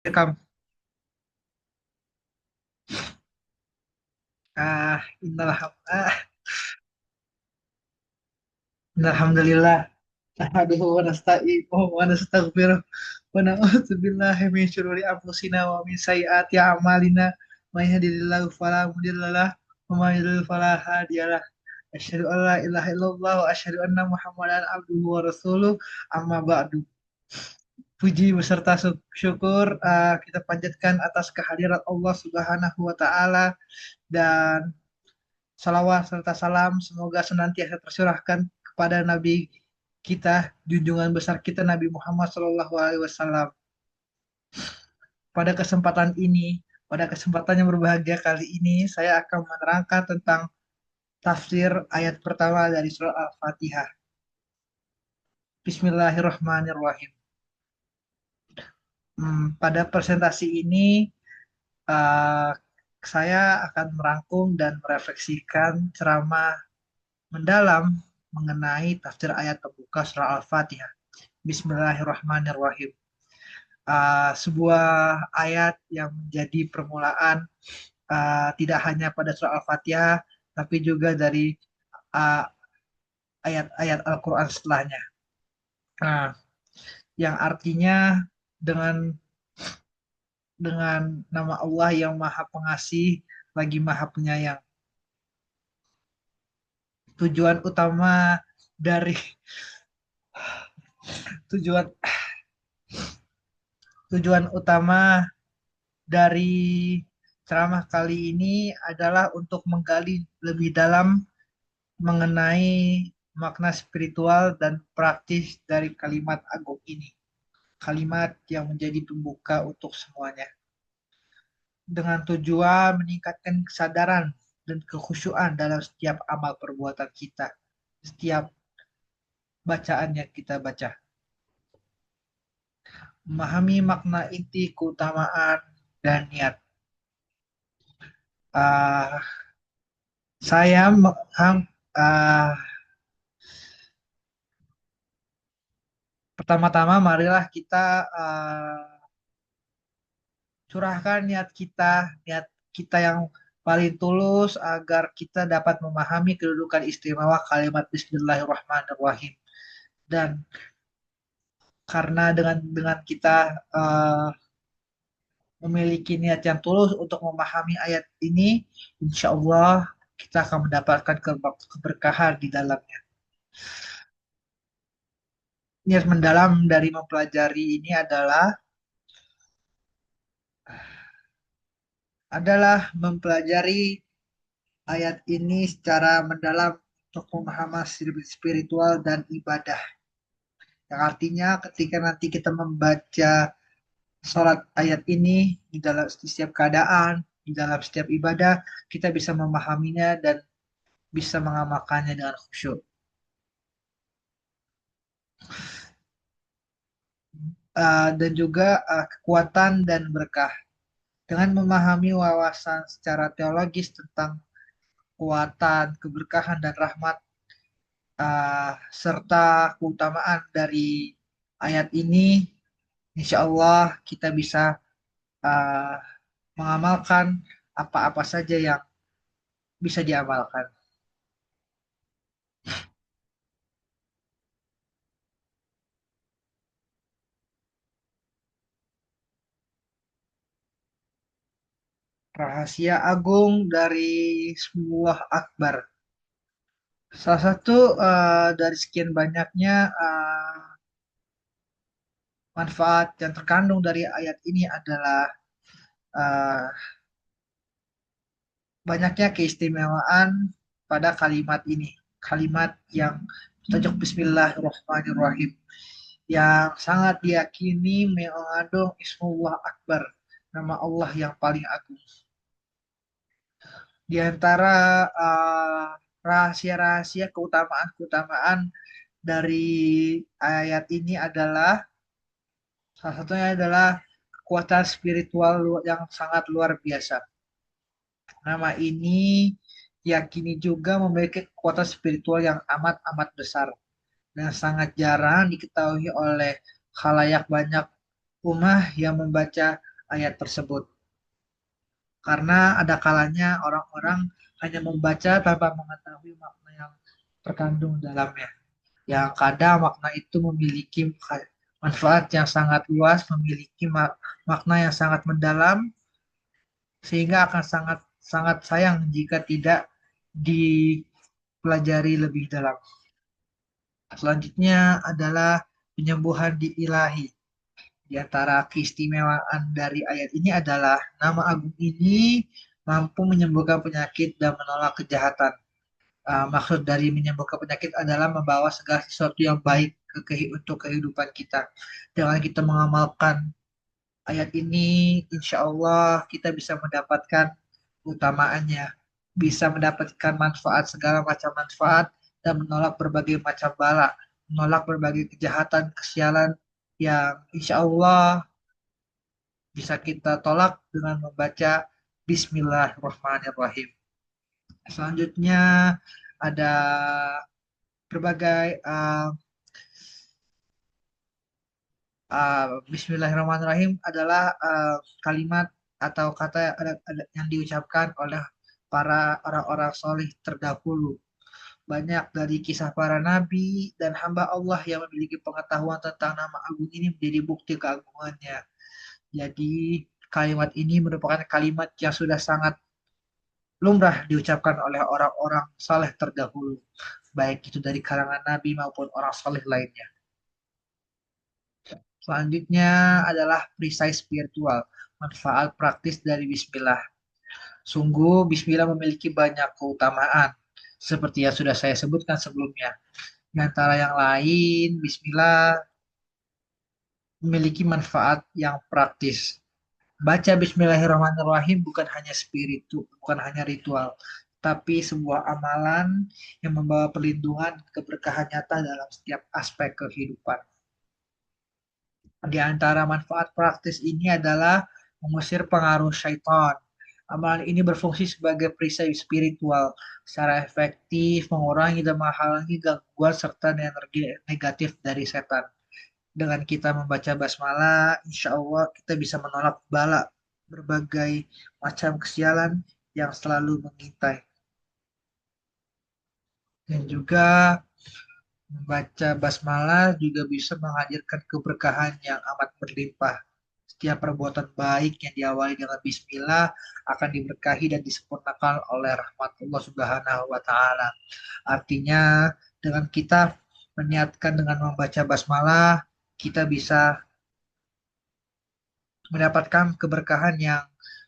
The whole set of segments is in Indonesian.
Rekam. Innal alhamdulillah. Nahmaduhu wa nasta'inuhu wa nastaghfiruh wa na'udzu billahi min syururi anfusina wa min sayyiati a'malina. May yahdihillahu fala mudhillalah wa may yudhlil fala hadiyalah. Asyhadu an la ilaha illallah wa asyhadu anna Muhammadan abduhu wa rasuluh. Amma ba'du. Puji beserta syukur kita panjatkan atas kehadirat Allah Subhanahu wa taala, dan salawat serta salam semoga senantiasa tercurahkan kepada Nabi kita, junjungan besar kita Nabi Muhammad Shallallahu Alaihi Wasallam. Pada kesempatan ini, pada kesempatan yang berbahagia kali ini, saya akan menerangkan tentang tafsir ayat pertama dari surah Al-Fatihah. Bismillahirrahmanirrahim. Pada presentasi ini, uh, saya akan merangkum dan merefleksikan ceramah mendalam mengenai tafsir ayat pembuka surah Al-Fatihah. Bismillahirrahmanirrahim. Sebuah ayat yang menjadi permulaan tidak hanya pada surah Al-Fatihah, tapi juga dari uh, ayat-ayat Al-Quran setelahnya. Uh, yang artinya dengan nama Allah yang Maha Pengasih lagi Maha Penyayang. Tujuan utama dari tujuan tujuan utama dari ceramah kali ini adalah untuk menggali lebih dalam mengenai makna spiritual dan praktis dari kalimat agung ini. Kalimat yang menjadi pembuka untuk semuanya. Dengan tujuan meningkatkan kesadaran dan kekhusyuan dalam setiap amal perbuatan kita. Setiap bacaan yang kita baca. Memahami makna inti, keutamaan, dan niat. Uh, saya uh, pertama-tama marilah kita curahkan niat kita yang paling tulus agar kita dapat memahami kedudukan istimewa kalimat Bismillahirrahmanirrahim. Dan karena dengan kita memiliki niat yang tulus untuk memahami ayat ini, insya Allah kita akan mendapatkan keberkahan di dalamnya. Niat mendalam dari mempelajari ini adalah mempelajari ayat ini secara mendalam untuk memahami spiritual dan ibadah. Yang artinya ketika nanti kita membaca sholat ayat ini di dalam setiap keadaan, di dalam setiap ibadah, kita bisa memahaminya dan bisa mengamalkannya dengan khusyuk. Dan juga kekuatan dan berkah. Dengan memahami wawasan secara teologis tentang kekuatan, keberkahan, dan rahmat, serta keutamaan dari ayat ini, insya Allah kita bisa uh, mengamalkan apa-apa saja yang bisa diamalkan. Rahasia agung dari sebuah akbar. Salah satu dari sekian banyaknya manfaat yang terkandung dari ayat ini adalah uh, banyaknya keistimewaan pada kalimat ini. Kalimat yang bertajuk Bismillahirrahmanirrahim, yang sangat diyakini mengandung Ismullah Akbar, nama Allah yang paling agung. Di antara rahasia-rahasia keutamaan-keutamaan dari ayat ini adalah salah satunya adalah kekuatan spiritual yang sangat luar biasa. Nama ini yakini juga memiliki kekuatan spiritual yang amat-amat besar dan sangat jarang diketahui oleh khalayak banyak ummah yang membaca ayat tersebut. Karena ada kalanya orang-orang hanya membaca tanpa mengetahui makna yang terkandung dalamnya. Yang kadang makna itu memiliki manfaat yang sangat luas, memiliki makna yang sangat mendalam, sehingga akan sangat sangat sayang jika tidak dipelajari lebih dalam. Selanjutnya adalah penyembuhan di ilahi. Di antara keistimewaan dari ayat ini adalah nama agung ini mampu menyembuhkan penyakit dan menolak kejahatan. Maksud dari menyembuhkan penyakit adalah membawa segala sesuatu yang baik untuk kehidupan kita. Dengan kita mengamalkan ayat ini, insya Allah kita bisa mendapatkan utamaannya, bisa mendapatkan manfaat, segala macam manfaat, dan menolak berbagai macam bala, menolak berbagai kejahatan, kesialan yang insya Allah bisa kita tolak dengan membaca Bismillahirrahmanirrahim. Selanjutnya ada berbagai Bismillahirrahmanirrahim adalah kalimat atau kata yang diucapkan oleh para orang-orang soleh terdahulu. Banyak dari kisah para nabi dan hamba Allah yang memiliki pengetahuan tentang nama agung ini menjadi bukti keagungannya. Jadi kalimat ini merupakan kalimat yang sudah sangat lumrah diucapkan oleh orang-orang saleh terdahulu, baik itu dari kalangan nabi maupun orang saleh lainnya. Selanjutnya adalah perisai spiritual, manfaat praktis dari Bismillah. Sungguh, Bismillah memiliki banyak keutamaan, seperti yang sudah saya sebutkan sebelumnya. Di antara yang lain, Bismillah memiliki manfaat yang praktis. Baca Bismillahirrahmanirrahim bukan hanya ritual, tapi sebuah amalan yang membawa perlindungan keberkahan nyata dalam setiap aspek kehidupan. Di antara manfaat praktis ini adalah mengusir pengaruh syaitan. Amalan ini berfungsi sebagai perisai spiritual, secara efektif mengurangi dan menghalangi gangguan serta energi negatif dari setan. Dengan kita membaca basmalah, insya Allah kita bisa menolak bala berbagai macam kesialan yang selalu mengintai. Dan juga membaca basmalah juga bisa menghadirkan keberkahan yang amat berlimpah. Setiap perbuatan baik yang diawali dengan bismillah akan diberkahi dan disempurnakan oleh rahmat Allah Subhanahu wa taala. Artinya dengan kita meniatkan dengan membaca basmalah, kita bisa mendapatkan keberkahan yang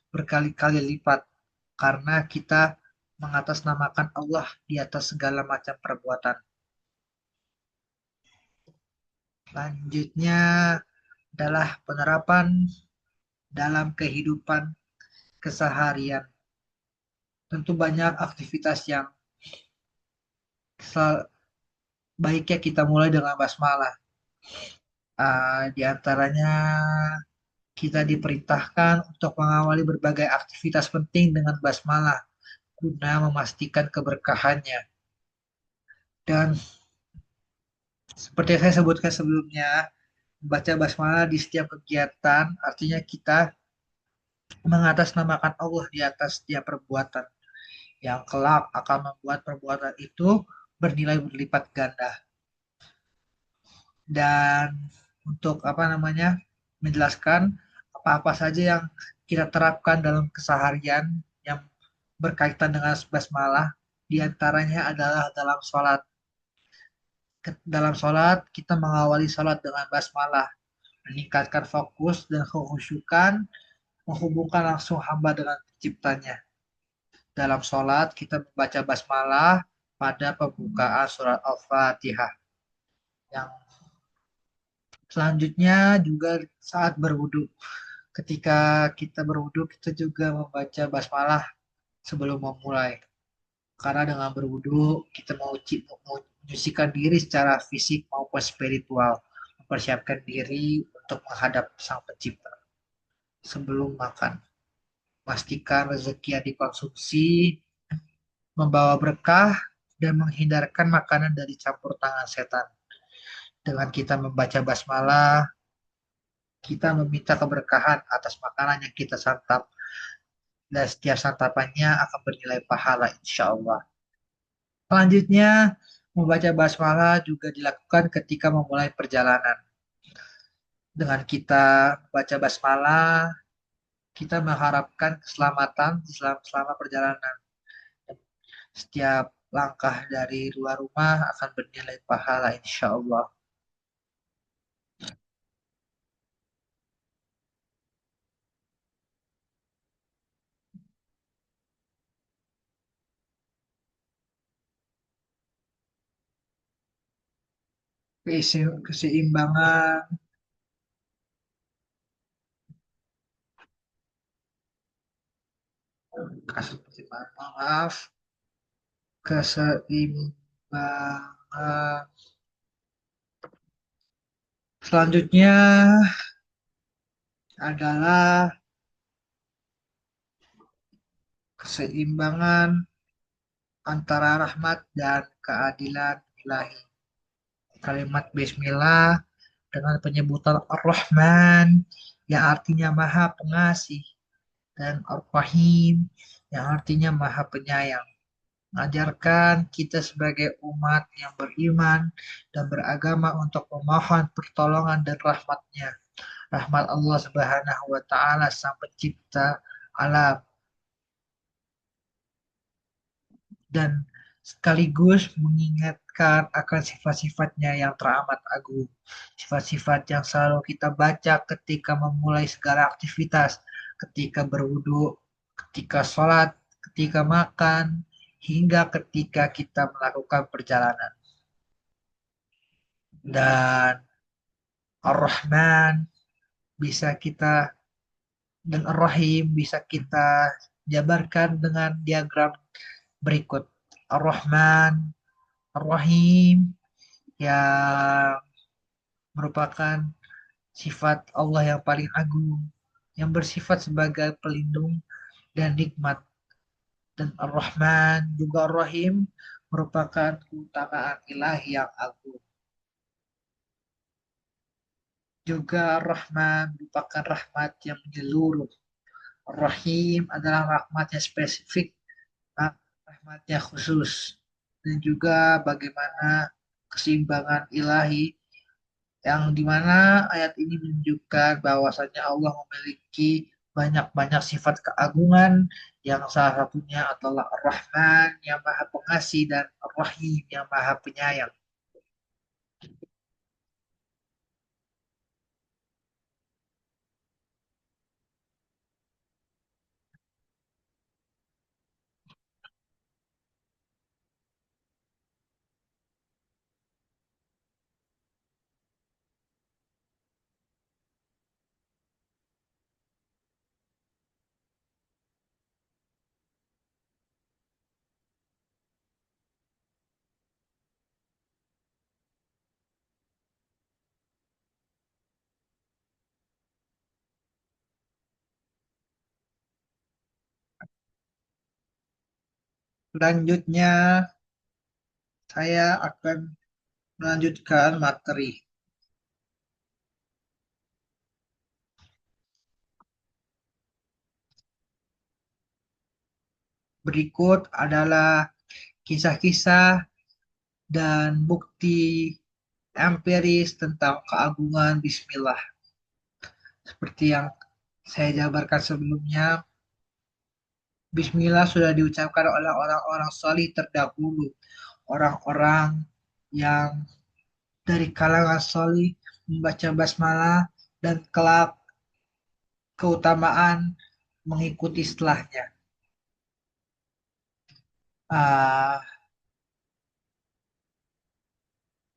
berkali-kali lipat karena kita mengatasnamakan Allah di atas segala macam perbuatan. Selanjutnya adalah penerapan dalam kehidupan keseharian. Tentu banyak aktivitas yang baiknya kita mulai dengan basmalah. Di antaranya kita diperintahkan untuk mengawali berbagai aktivitas penting dengan basmalah guna memastikan keberkahannya. Dan seperti yang saya sebutkan sebelumnya, membaca basmalah di setiap kegiatan artinya kita mengatasnamakan Allah di atas setiap perbuatan yang kelak akan membuat perbuatan itu bernilai berlipat ganda. Dan untuk apa namanya menjelaskan apa-apa saja yang kita terapkan dalam keseharian yang berkaitan dengan basmalah, diantaranya adalah dalam sholat. Dalam sholat kita mengawali sholat dengan basmalah, meningkatkan fokus dan kekhusyukan, menghubungkan langsung hamba dengan penciptanya. Dalam sholat kita membaca basmalah pada pembukaan surat Al-Fatihah. Yang selanjutnya juga saat berwudu. Ketika kita berwudu, kita juga membaca basmalah sebelum memulai. Karena dengan berwudu, kita mau menyucikan diri secara fisik maupun spiritual. Mempersiapkan diri untuk menghadap Sang Pencipta. Sebelum makan, pastikan rezeki yang dikonsumsi membawa berkah dan menghindarkan makanan dari campur tangan setan. Dengan kita membaca basmalah, kita meminta keberkahan atas makanan yang kita santap dan setiap santapannya akan bernilai pahala insya Allah. Selanjutnya, membaca basmalah juga dilakukan ketika memulai perjalanan. Dengan kita membaca basmalah, kita mengharapkan keselamatan selama perjalanan. Setiap langkah dari luar rumah akan bernilai pahala insya Allah. Keseimbangan, seperti maaf, keseimbangan. Selanjutnya adalah keseimbangan antara rahmat dan keadilan ilahi. Kalimat Bismillah dengan penyebutan Ar-Rahman yang artinya Maha Pengasih dan Ar-Rahim yang artinya Maha Penyayang. Mengajarkan kita sebagai umat yang beriman dan beragama untuk memohon pertolongan dan rahmatnya. Rahmat Allah Subhanahu wa Ta'ala, Sang Pencipta alam, dan sekaligus mengingatkan akan sifat-sifatnya yang teramat agung. Sifat-sifat yang selalu kita baca ketika memulai segala aktivitas, ketika berwudu, ketika sholat, ketika makan, hingga ketika kita melakukan perjalanan. Dan Ar-Rahman bisa kita dan Ar-Rahim bisa kita jabarkan dengan diagram berikut. Ar-Rahman, Ar-Rahim yang merupakan sifat Allah yang paling agung, yang bersifat sebagai pelindung dan nikmat. Dan Ar-Rahman juga Ar-Rahim merupakan keutamaan ilahi yang agung. Juga Ar-Rahman merupakan rahmat yang menyeluruh. Ar-Rahim adalah rahmat yang spesifik, rahmat yang khusus. Dan juga bagaimana keseimbangan ilahi yang dimana ayat ini menunjukkan bahwasanya Allah memiliki banyak-banyak sifat keagungan yang salah satunya adalah Ar-Rahman yang Maha Pengasih dan Ar-Rahim yang Maha Penyayang. Selanjutnya saya akan melanjutkan materi. Berikut adalah kisah-kisah dan bukti empiris tentang keagungan Bismillah. Seperti yang saya jabarkan sebelumnya, Bismillah sudah diucapkan oleh orang-orang salih terdahulu, orang-orang yang dari kalangan salih membaca basmalah dan kelak keutamaan mengikuti setelahnya. Ah,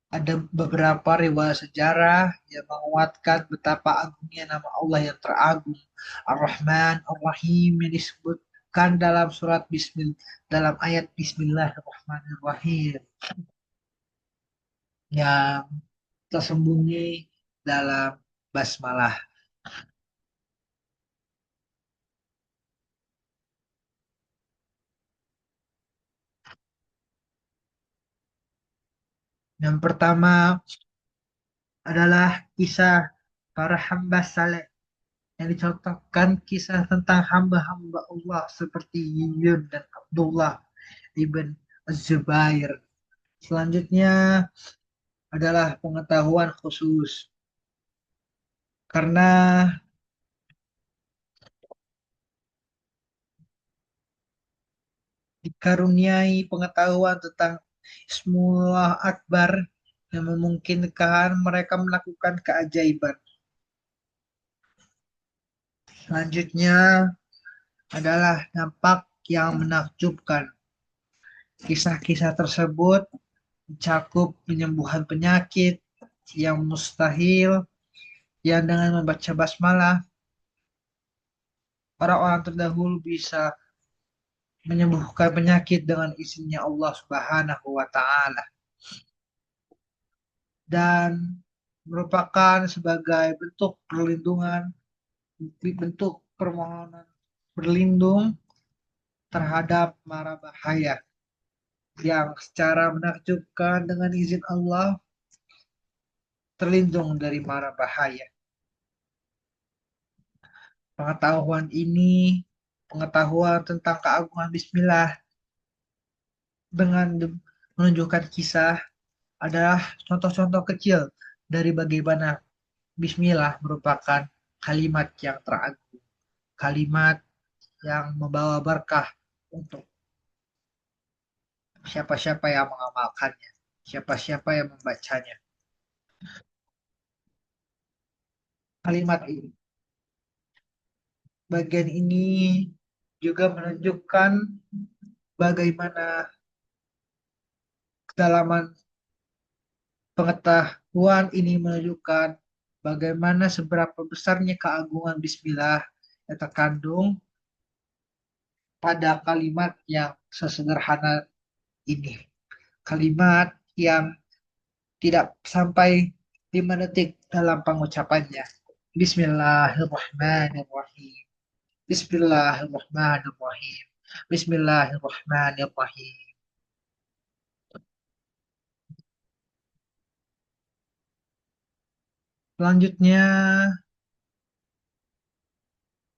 ada beberapa riwayat sejarah yang menguatkan betapa agungnya nama Allah yang teragung, Ar-Rahman, Ar-Rahim yang disebutkan dalam surat dalam ayat Bismillahirrahmanirrahim yang tersembunyi dalam basmalah. Yang pertama adalah kisah para hamba saleh yang dicontohkan kisah tentang hamba-hamba Allah seperti Yun dan Abdullah ibn Zubair. Selanjutnya adalah pengetahuan khusus. Karena dikaruniai pengetahuan tentang Ismullah Akbar yang memungkinkan mereka melakukan keajaiban. Selanjutnya adalah dampak yang menakjubkan. Kisah-kisah tersebut mencakup penyembuhan penyakit yang mustahil, yang dengan membaca basmalah, orang-orang terdahulu bisa menyembuhkan penyakit dengan izinnya Allah Subhanahu wa Ta'ala, dan merupakan sebagai bentuk perlindungan, bentuk permohonan berlindung terhadap mara bahaya yang secara menakjubkan dengan izin Allah terlindung dari mara bahaya. Pengetahuan ini, pengetahuan tentang keagungan Bismillah dengan menunjukkan kisah adalah contoh-contoh kecil dari bagaimana Bismillah merupakan kalimat yang teragung, kalimat yang membawa berkah untuk siapa-siapa yang mengamalkannya, siapa-siapa yang membacanya. Kalimat ini, bagian ini juga menunjukkan bagaimana kedalaman pengetahuan ini menunjukkan bagaimana seberapa besarnya keagungan Bismillah yang terkandung pada kalimat yang sesederhana ini. Kalimat yang tidak sampai 5 detik dalam pengucapannya. Bismillahirrahmanirrahim. Bismillahirrahmanirrahim. Bismillahirrahmanirrahim. Selanjutnya,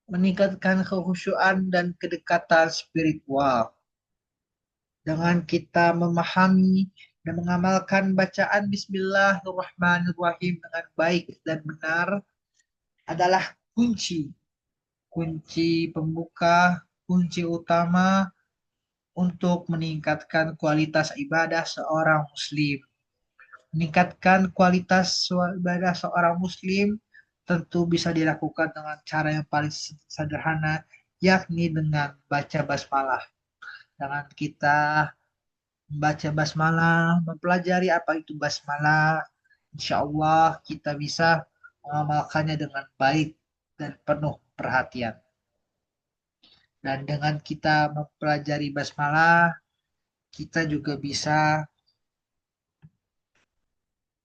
meningkatkan kekhusyuan dan kedekatan spiritual. Dengan kita memahami dan mengamalkan bacaan Bismillahirrahmanirrahim dengan baik dan benar adalah kunci. Kunci pembuka, kunci utama untuk meningkatkan kualitas ibadah seorang muslim. Meningkatkan kualitas ibadah seorang muslim tentu bisa dilakukan dengan cara yang paling sederhana, yakni dengan baca basmalah. Dengan kita membaca basmalah, mempelajari apa itu basmalah, insya Allah kita bisa mengamalkannya dengan baik dan penuh perhatian. Dan dengan kita mempelajari basmalah, kita juga bisa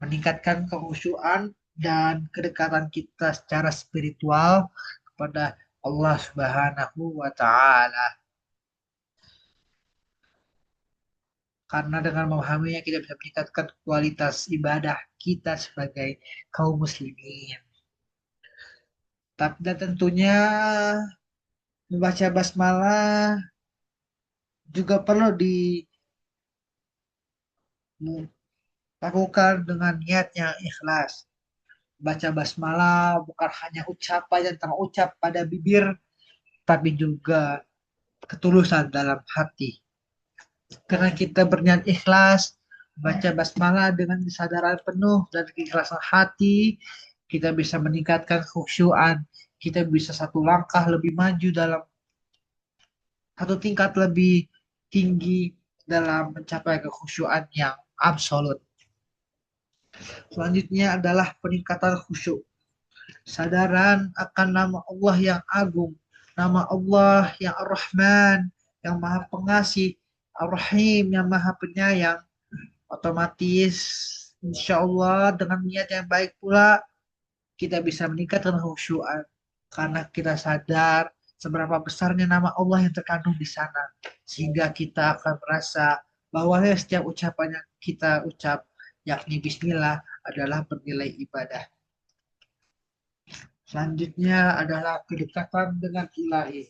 meningkatkan kekhusyuan dan kedekatan kita secara spiritual kepada Allah Subhanahu wa Ta'ala. Karena dengan memahaminya kita bisa meningkatkan kualitas ibadah kita sebagai kaum muslimin. Tapi dan tentunya membaca basmalah juga perlu dilakukan dengan niat yang ikhlas. Baca basmalah bukan hanya ucapan yang terucap pada bibir, tapi juga ketulusan dalam hati. Karena kita berniat ikhlas, baca basmalah dengan kesadaran penuh dan keikhlasan hati, kita bisa meningkatkan khusyuan, kita bisa satu langkah lebih maju dalam satu tingkat lebih tinggi dalam mencapai kekhusyuan yang absolut. Selanjutnya adalah peningkatan khusyuk. Sadaran akan nama Allah yang agung, nama Allah yang Ar-Rahman, yang Maha Pengasih, Ar-Rahim yang Maha Penyayang. Otomatis insya Allah dengan niat yang baik pula kita bisa meningkatkan khusyuan karena kita sadar seberapa besarnya nama Allah yang terkandung di sana, sehingga kita akan merasa bahwa setiap ucapan yang kita ucap yakni Bismillah adalah bernilai ibadah. Selanjutnya adalah kedekatan dengan ilahi.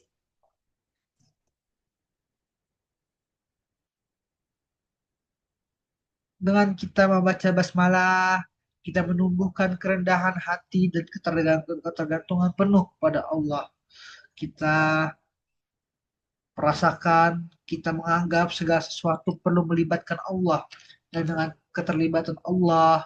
Dengan kita membaca basmalah, kita menumbuhkan kerendahan hati dan ketergantungan penuh pada Allah. Kita merasakan, kita menganggap segala sesuatu perlu melibatkan Allah. Dan dengan keterlibatan Allah,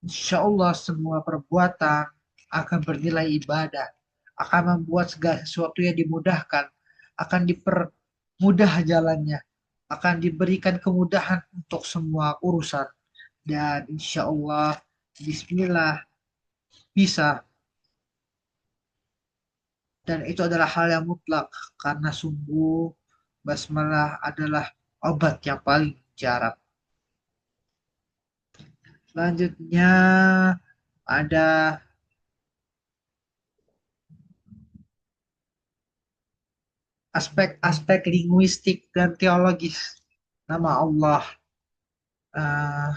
insya Allah semua perbuatan akan bernilai ibadah, akan membuat segala sesuatu yang dimudahkan, akan dipermudah jalannya, akan diberikan kemudahan untuk semua urusan. Dan insya Allah, Bismillah bisa. Dan itu adalah hal yang mutlak karena sungguh basmalah adalah obat yang paling jarang. Selanjutnya ada aspek-aspek linguistik dan teologis nama Allah. Eh,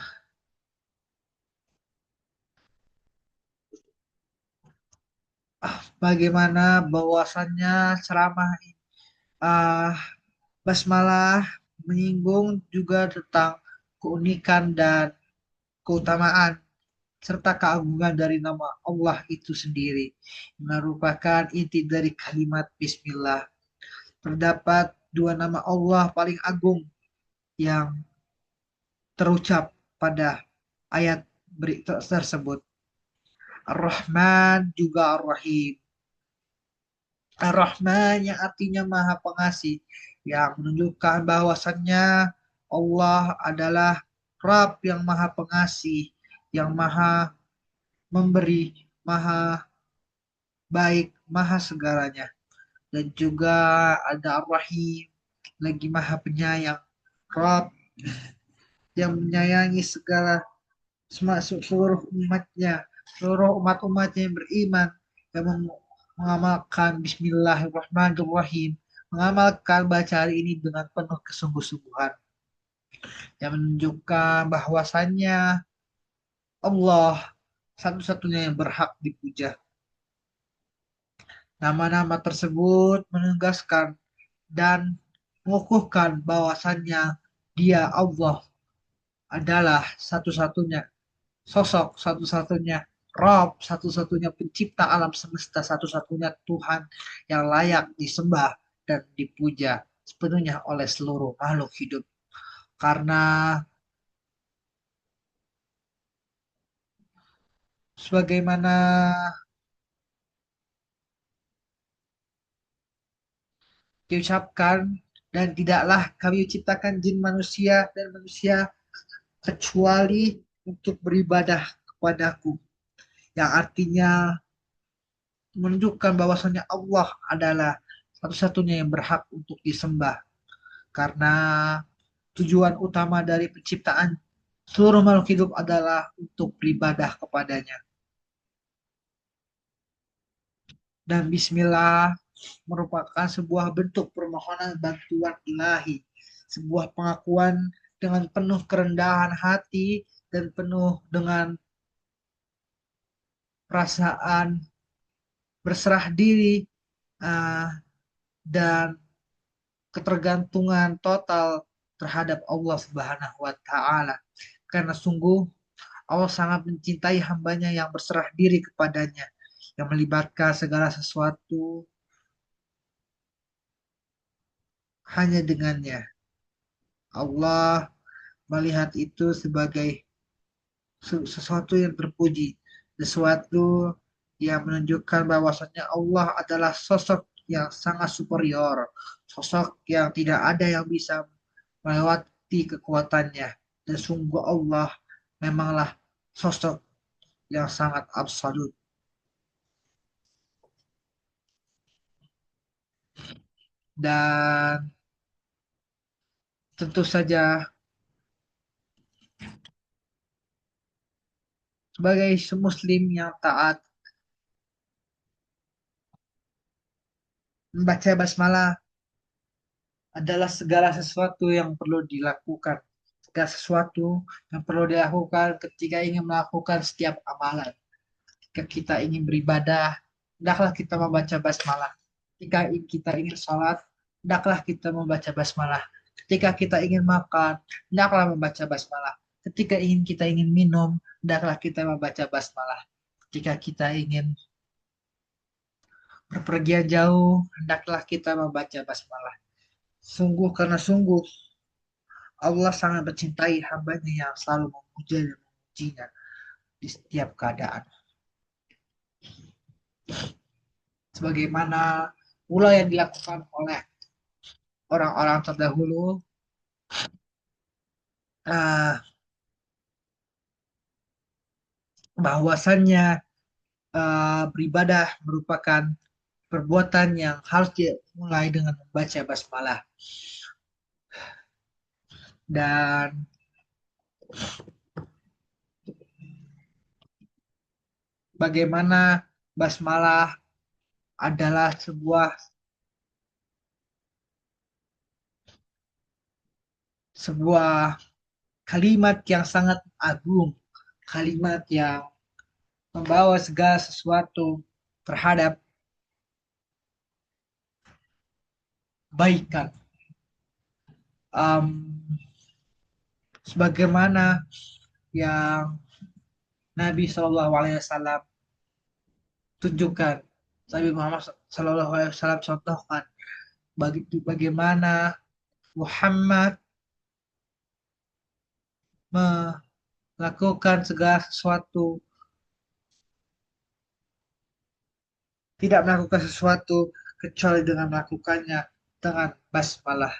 Bagaimana bahwasannya ceramah uh, basmalah menyinggung juga tentang keunikan dan keutamaan serta keagungan dari nama Allah itu sendiri, merupakan inti dari kalimat Bismillah. Terdapat dua nama Allah paling agung yang terucap pada ayat tersebut. Ar-Rahman juga Ar-Rahim. Ar-Rahman yang artinya Maha Pengasih, yang menunjukkan bahwasannya Allah adalah Rabb yang Maha Pengasih, yang Maha Memberi, Maha Baik, Maha segalanya. Dan juga ada Ar-Rahim, lagi Maha Penyayang, Rabb yang menyayangi segala seluruh umatnya, seluruh umat-umatnya yang beriman, yang mengamalkan Bismillahirrahmanirrahim, mengamalkan baca hari ini dengan penuh kesungguh-sungguhan, yang menunjukkan bahwasannya Allah satu-satunya yang berhak dipuja. Nama-nama tersebut menegaskan dan mengukuhkan bahwasannya Dia Allah adalah satu-satunya sosok, satu-satunya Rob, satu-satunya pencipta alam semesta, satu-satunya Tuhan yang layak disembah dan dipuja sepenuhnya oleh seluruh makhluk hidup. Karena sebagaimana diucapkan, dan tidaklah kami ciptakan jin manusia dan manusia kecuali untuk beribadah kepadaku. Yang artinya menunjukkan bahwasanya Allah adalah satu-satunya yang berhak untuk disembah. Karena tujuan utama dari penciptaan seluruh makhluk hidup adalah untuk beribadah kepadanya. Dan Bismillah merupakan sebuah bentuk permohonan bantuan ilahi, sebuah pengakuan dengan penuh kerendahan hati dan penuh dengan perasaan berserah diri, uh, dan ketergantungan total terhadap Allah Subhanahu wa Ta'ala. Karena sungguh Allah sangat mencintai hambanya yang berserah diri kepadanya, yang melibatkan segala sesuatu hanya dengannya. Allah melihat itu sebagai sesuatu yang terpuji, sesuatu yang menunjukkan bahwasannya Allah adalah sosok yang sangat superior, sosok yang tidak ada yang bisa melewati kekuatannya. Dan sungguh Allah memanglah sosok yang sangat absolut. Dan tentu saja sebagai muslim yang taat, membaca basmalah adalah segala sesuatu yang perlu dilakukan. Segala sesuatu yang perlu dilakukan ketika ingin melakukan setiap amalan. Ketika kita ingin beribadah, hendaklah kita membaca basmalah. Ketika kita ingin sholat, hendaklah kita membaca basmalah. Ketika kita ingin makan, hendaklah membaca basmalah. Ketika kita ingin minum, hendaklah kita membaca basmalah. Ketika kita ingin berpergian jauh, hendaklah kita membaca basmalah. Sungguh karena sungguh Allah sangat mencintai hambanya yang selalu memuja dan memujinya di setiap keadaan. Sebagaimana pula yang dilakukan oleh orang-orang terdahulu, uh, bahwasannya beribadah merupakan perbuatan yang harus dimulai dengan membaca basmalah. Dan bagaimana basmalah adalah sebuah kalimat yang sangat agung, kalimat yang membawa segala sesuatu terhadap baikan. Um, Sebagaimana yang Nabi Shallallahu Alaihi Wasallam tunjukkan, Nabi Muhammad Shallallahu Alaihi Wasallam contohkan bagaimana Muhammad melakukan segala sesuatu, tidak melakukan sesuatu kecuali dengan melakukannya dengan basmalah.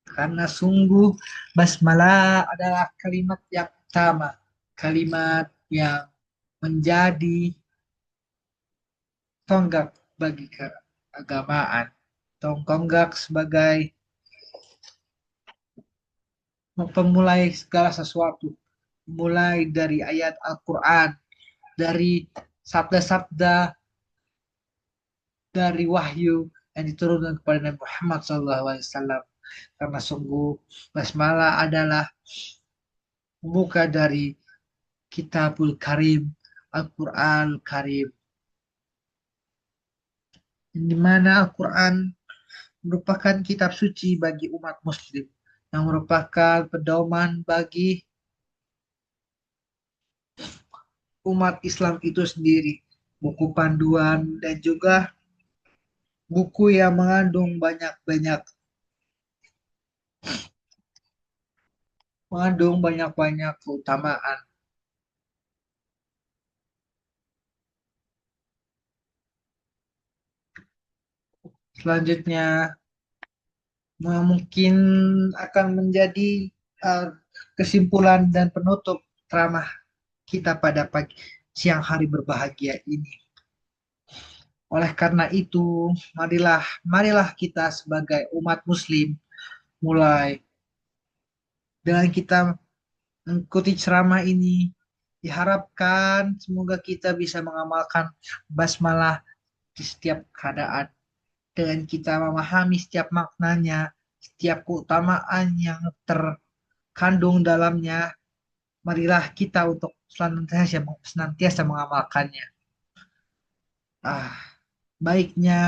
Karena sungguh basmalah adalah kalimat yang utama, kalimat yang menjadi tonggak bagi keagamaan. Tonggak sebagai pemulai segala sesuatu. Mulai dari ayat Al-Quran, dari sabda-sabda, dari wahyu yang diturunkan kepada Nabi Muhammad SAW. Karena sungguh basmalah adalah pembuka dari Kitabul Karim, Al-Quran Karim. Di mana Al-Quran merupakan kitab suci bagi umat muslim, yang merupakan pedoman bagi umat Islam itu sendiri, buku panduan dan juga buku yang mengandung banyak-banyak keutamaan. Selanjutnya mungkin akan menjadi uh, kesimpulan dan penutup ceramah kita pada siang hari berbahagia ini. Oleh karena itu, marilah kita sebagai umat muslim mulai dengan kita mengikuti ceramah ini, diharapkan semoga kita bisa mengamalkan basmalah di setiap keadaan. Dengan kita memahami setiap maknanya, setiap keutamaan yang terkandung dalamnya, marilah kita untuk senantiasa mengamalkannya. Baiknya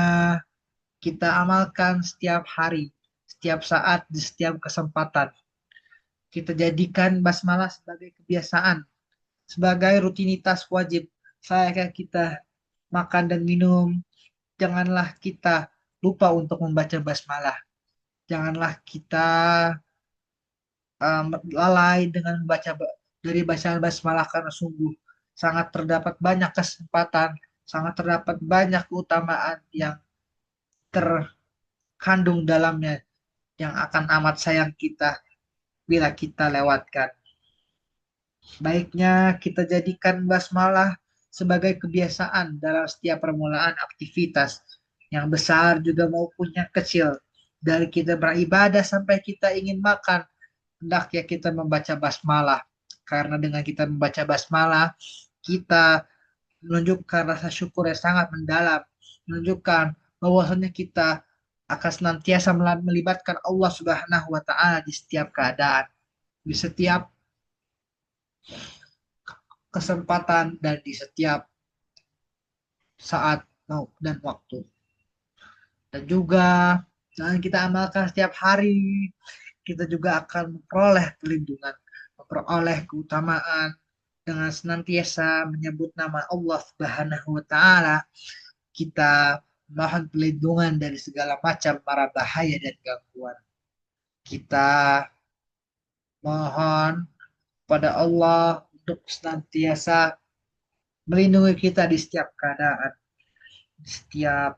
kita amalkan setiap hari, setiap saat, di setiap kesempatan. Kita jadikan basmalah sebagai kebiasaan, sebagai rutinitas wajib. Saya kita makan dan minum, janganlah kita lupa untuk membaca basmalah. Janganlah kita lalai dengan membaca dari bacaan basmalah, karena sungguh sangat terdapat banyak kesempatan, sangat terdapat banyak keutamaan yang terkandung dalamnya, yang akan amat sayang kita bila kita lewatkan. Baiknya kita jadikan basmalah sebagai kebiasaan dalam setiap permulaan aktivitas, yang besar juga maupun yang kecil. Dari kita beribadah sampai kita ingin makan, hendaknya kita membaca basmalah. Karena dengan kita membaca basmalah, kita menunjukkan rasa syukur yang sangat mendalam, menunjukkan bahwasanya kita akan senantiasa melibatkan Allah Subhanahu wa taala di setiap keadaan, di setiap kesempatan dan di setiap saat dan waktu. Dan juga jangan kita amalkan setiap hari, kita juga akan memperoleh perlindungan, memperoleh keutamaan dengan senantiasa menyebut nama Allah Subhanahu wa taala. Kita mohon perlindungan dari segala macam mara bahaya dan gangguan. Kita mohon pada Allah untuk senantiasa melindungi kita di setiap keadaan, di setiap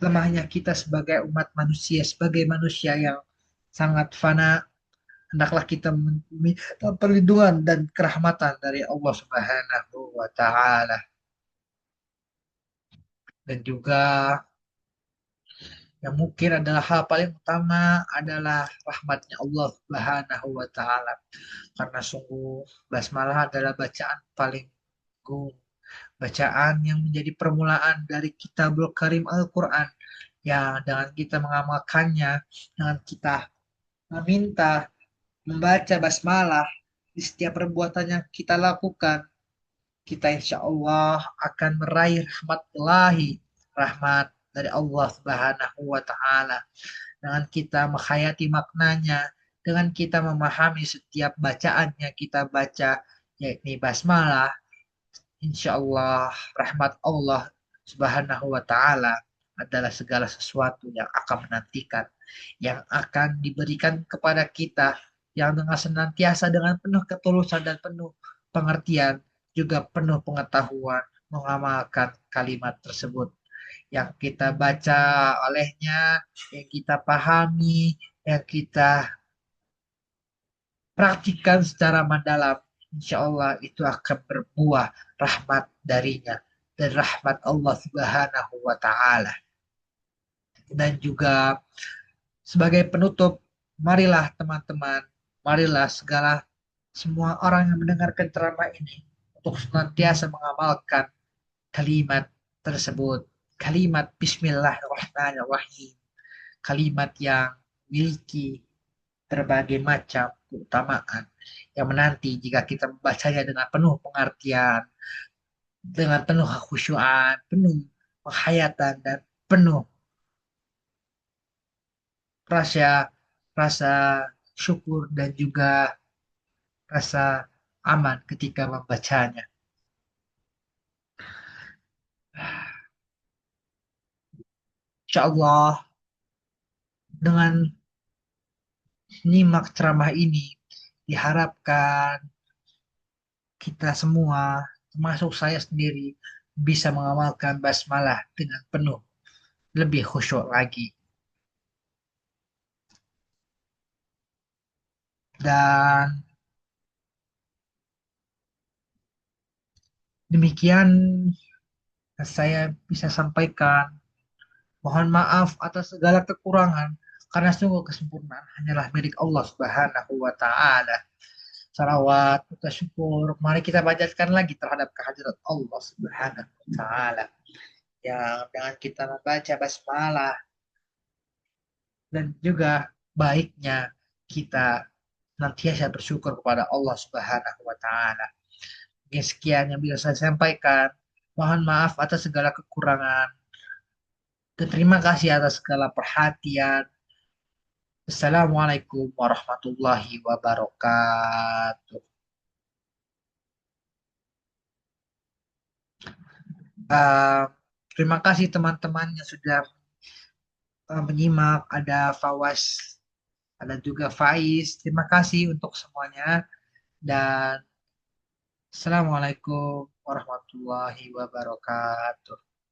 lemahnya kita sebagai umat manusia, sebagai manusia yang sangat fana. Hendaklah kita meminta perlindungan dan kerahmatan dari Allah Subhanahu wa taala. Dan juga yang mungkin adalah hal paling utama adalah rahmatnya Allah Subhanahu wa taala. Karena sungguh basmalah adalah bacaan paling agung, bacaan yang menjadi permulaan dari Kitabul Karim Al-Qur'an, yang dengan kita mengamalkannya, dengan kita meminta membaca basmalah di setiap perbuatan yang kita lakukan, kita insya Allah akan meraih rahmat Ilahi, rahmat dari Allah Subhanahu wa taala. Dengan kita menghayati maknanya, dengan kita memahami setiap bacaan yang kita baca, yakni basmalah, insya Allah rahmat Allah Subhanahu wa taala adalah segala sesuatu yang akan menantikan, yang akan diberikan kepada kita, yang dengan senantiasa dengan penuh ketulusan dan penuh pengertian, juga penuh pengetahuan mengamalkan kalimat tersebut. Yang kita baca olehnya, yang kita pahami, yang kita praktikkan secara mendalam, insya Allah itu akan berbuah rahmat darinya dan rahmat Allah Subhanahu wa taala. Dan juga sebagai penutup, marilah teman-teman, marilah segala semua orang yang mendengarkan ceramah ini untuk senantiasa mengamalkan kalimat tersebut. Kalimat Bismillahirrahmanirrahim. Kalimat yang memiliki berbagai macam keutamaan yang menanti jika kita membacanya dengan penuh pengertian, dengan penuh kekhusyuan, penuh penghayatan, dan penuh rasa rasa syukur dan juga rasa aman ketika membacanya. Insya Allah dengan nyimak ceramah ini diharapkan kita semua, termasuk saya sendiri, bisa mengamalkan basmalah dengan penuh lebih khusyuk lagi. Dan demikian saya bisa sampaikan. Mohon maaf atas segala kekurangan, karena sungguh kesempurnaan hanyalah milik Allah Subhanahu wa Ta'ala. Salawat, puja syukur, mari kita panjatkan lagi terhadap kehadirat Allah Subhanahu wa Ta'ala. Yang dengan kita membaca basmalah dan juga baiknya kita nantiasa bersyukur kepada Allah Subhanahu wa Ta'ala. Mungkin sekian yang bisa saya sampaikan. Mohon maaf atas segala kekurangan. Dan terima kasih atas segala perhatian. Assalamualaikum warahmatullahi wabarakatuh. Uh, Terima kasih teman-teman yang sudah menyimak. Ada Fawas, ada juga Faiz. Terima kasih untuk semuanya. Dan Assalamualaikum warahmatullahi wabarakatuh.